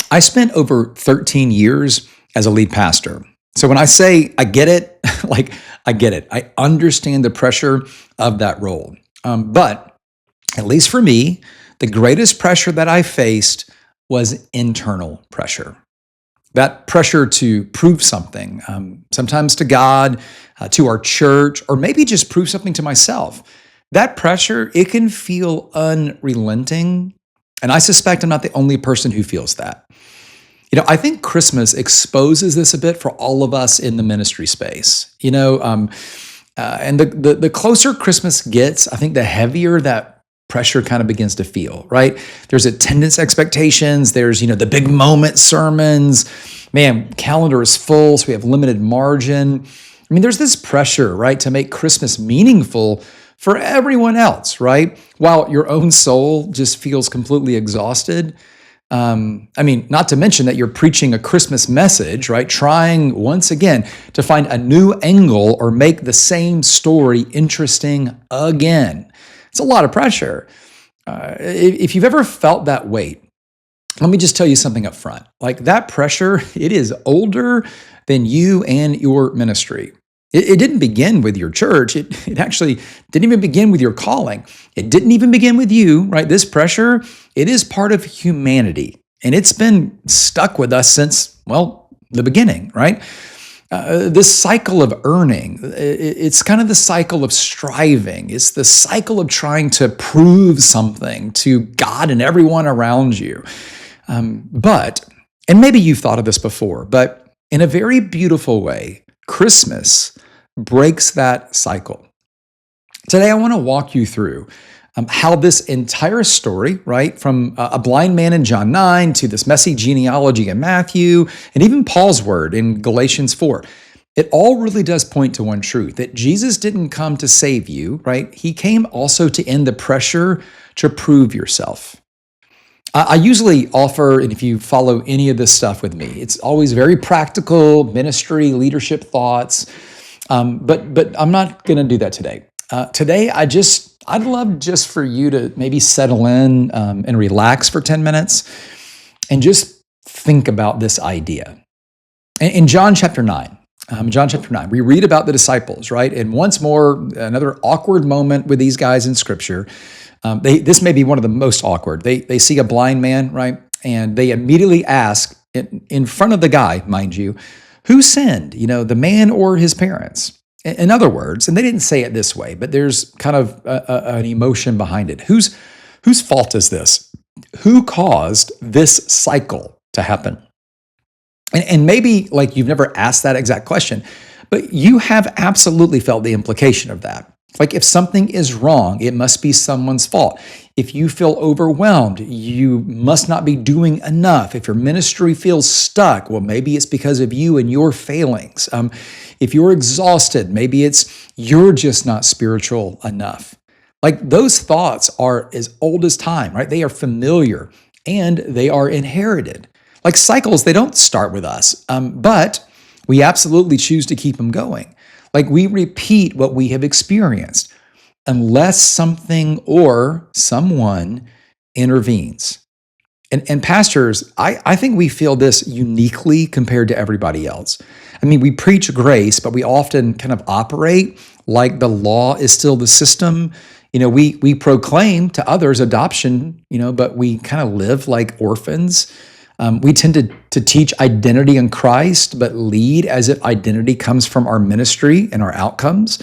I spent over 13 years as a lead pastor. So when I say I get it, like I get it. I understand the pressure of that role. But at least for me, the greatest pressure that I faced was internal pressure. That pressure to prove something, sometimes to God, to our church, or maybe just prove something to myself. That pressure, it can feel unrelenting. And I suspect I'm not the only person who feels that. I think Christmas exposes this a bit for all of us in the ministry space. And the closer Christmas gets, I think the heavier that pressure kind of begins to feel, right? There's attendance expectations. There's, the big moment sermons. Man, calendar is full, so we have limited margin. I mean, there's this pressure, right, to make Christmas meaningful for everyone else, right? While your own soul just feels completely exhausted. Not to mention that you're preaching a Christmas message, right? Trying once again to find a new angle or make the same story interesting again. It's a lot of pressure. If you've ever felt that weight, let me just tell you something up front. Like that pressure, it is older than you and your ministry. It didn't begin with your church. It actually didn't even begin with your calling. It didn't even begin with you, right? This pressure, it is part of humanity. And it's been stuck with us since, the beginning, right? This cycle of earning, it's kind of the cycle of striving. It's the cycle of trying to prove something to God and everyone around you. And maybe you've thought of this before, but in a very beautiful way, Christmas breaks that cycle. Today, I want to walk you through how this entire story, right, from a blind man in John 9 to this messy genealogy in Matthew, and even Paul's word in Galatians 4, it all really does point to one truth, that Jesus didn't come to save you, right? He came also to end the pressure to prove yourself. I usually offer, and if you follow any of this stuff with me, it's always very practical ministry, leadership thoughts, but I'm not going to do that today. Today, I'd love just for you to maybe settle in and relax for 10 minutes and just think about this idea. In John chapter 9, we read about the disciples, right? And once more, another awkward moment with these guys in Scripture. This may be one of the most awkward. They see a blind man, right? And they immediately ask, in front of the guy, mind you, who sinned, the man or his parents? In other words, and they didn't say it this way, but there's kind of an emotion behind it. Whose fault is this? Who caused this cycle to happen? And maybe like you've never asked that exact question, but you have absolutely felt the implication of that. Like if something is wrong, it must be someone's fault. If you feel overwhelmed, you must not be doing enough. If your ministry feels stuck, well, maybe it's because of you and your failings. If you're exhausted, maybe it's you're just not spiritual enough. Like those thoughts are as old as time, right? They are familiar and they are inherited. Like cycles, they don't start with us, but we absolutely choose to keep them going. Like we repeat what we have experienced unless something or someone intervenes. And pastors, I think we feel this uniquely compared to everybody else. I mean, we preach grace, but we often kind of operate like the law is still the system. We proclaim to others adoption, but we kind of live like orphans. We tend to teach identity in Christ, but lead as if identity comes from our ministry and our outcomes.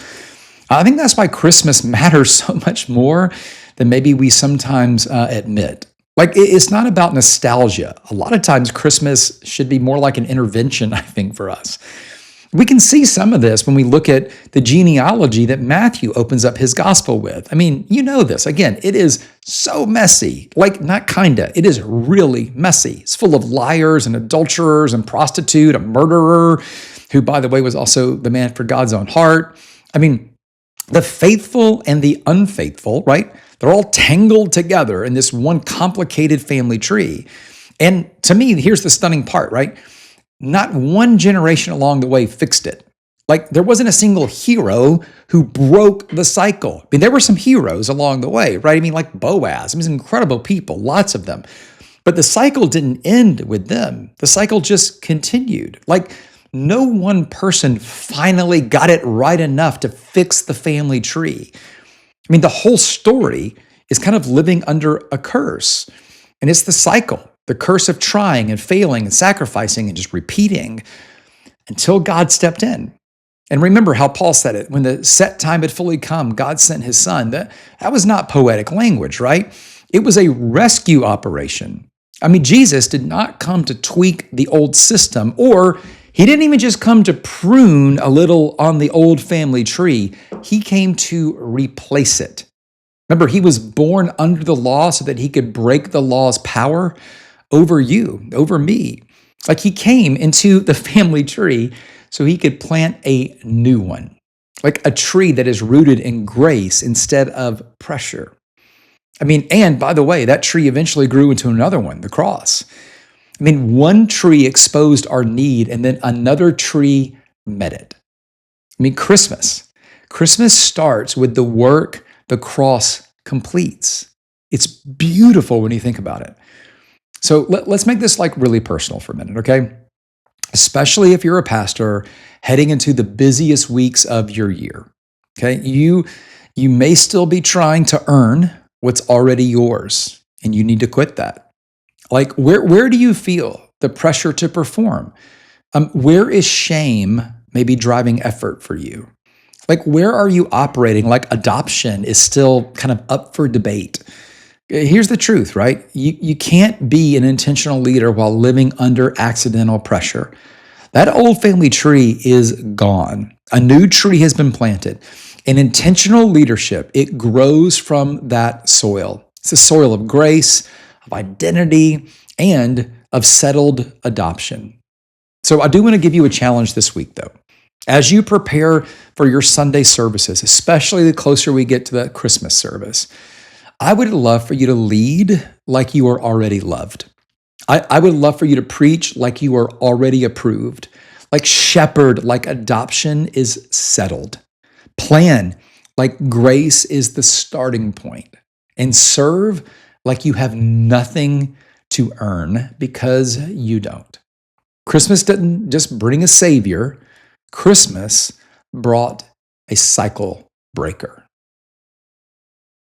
I think that's why Christmas matters so much more than maybe we sometimes admit. Like, it's not about nostalgia. A lot of times Christmas should be more like an intervention, I think, for us. We can see some of this when we look at the genealogy that Matthew opens up his gospel with. I mean, you know this. Again, it is so messy. Like, not kinda. It is really messy. It's full of liars and adulterers and prostitute, a murderer, who, by the way, was also the man for God's own heart. I mean, the faithful and the unfaithful, right? They're all tangled together in this one complicated family tree. And to me, here's the stunning part, right? Not one generation along the way fixed it. Like there wasn't a single hero who broke the cycle. I mean, there were some heroes along the way, right? I mean, like Boaz. I mean, incredible people, lots of them. But the cycle didn't end with them. The cycle just continued. Like no one person finally got it right enough to fix the family tree. I mean, the whole story is kind of living under a curse. And it's the cycle, the curse of trying and failing and sacrificing and just repeating until God stepped in. And remember how Paul said it, when the set time had fully come, God sent his son. That was not poetic language, right? It was a rescue operation. I mean, Jesus did not come to tweak the old system, or he didn't even just come to prune a little on the old family tree. He came to replace it. Remember, he was born under the law so that he could break the law's power over you, over me. Like he came into the family tree so he could plant a new one, like a tree that is rooted in grace instead of pressure. I mean, and by the way, that tree eventually grew into another one, the cross. I mean, one tree exposed our need and then another tree met it. I mean, Christmas starts with the work the cross completes. It's beautiful when you think about it. So let's make this like really personal for a minute, okay? Especially if you're a pastor heading into the busiest weeks of your year, okay? You may still be trying to earn what's already yours, and you need to quit that. Like, where do you feel the pressure to perform? Where is shame maybe driving effort for you? Like, where are you operating like adoption is still kind of up for debate? Here's the truth, right? You can't be an intentional leader while living under accidental pressure. That old family tree is gone. A new tree has been planted. In intentional leadership, it grows from that soil. It's a soil of grace, of identity, and of settled adoption. So I do want to give you a challenge this week, though. As you prepare for your Sunday services, especially the closer we get to the Christmas service, I would love for you to lead like you are already loved. I would love for you to preach like you are already approved, like shepherd like adoption is settled. Plan like grace is the starting point, and serve like you have nothing to earn because you don't. Christmas didn't just bring a savior, Christmas brought a cycle breaker.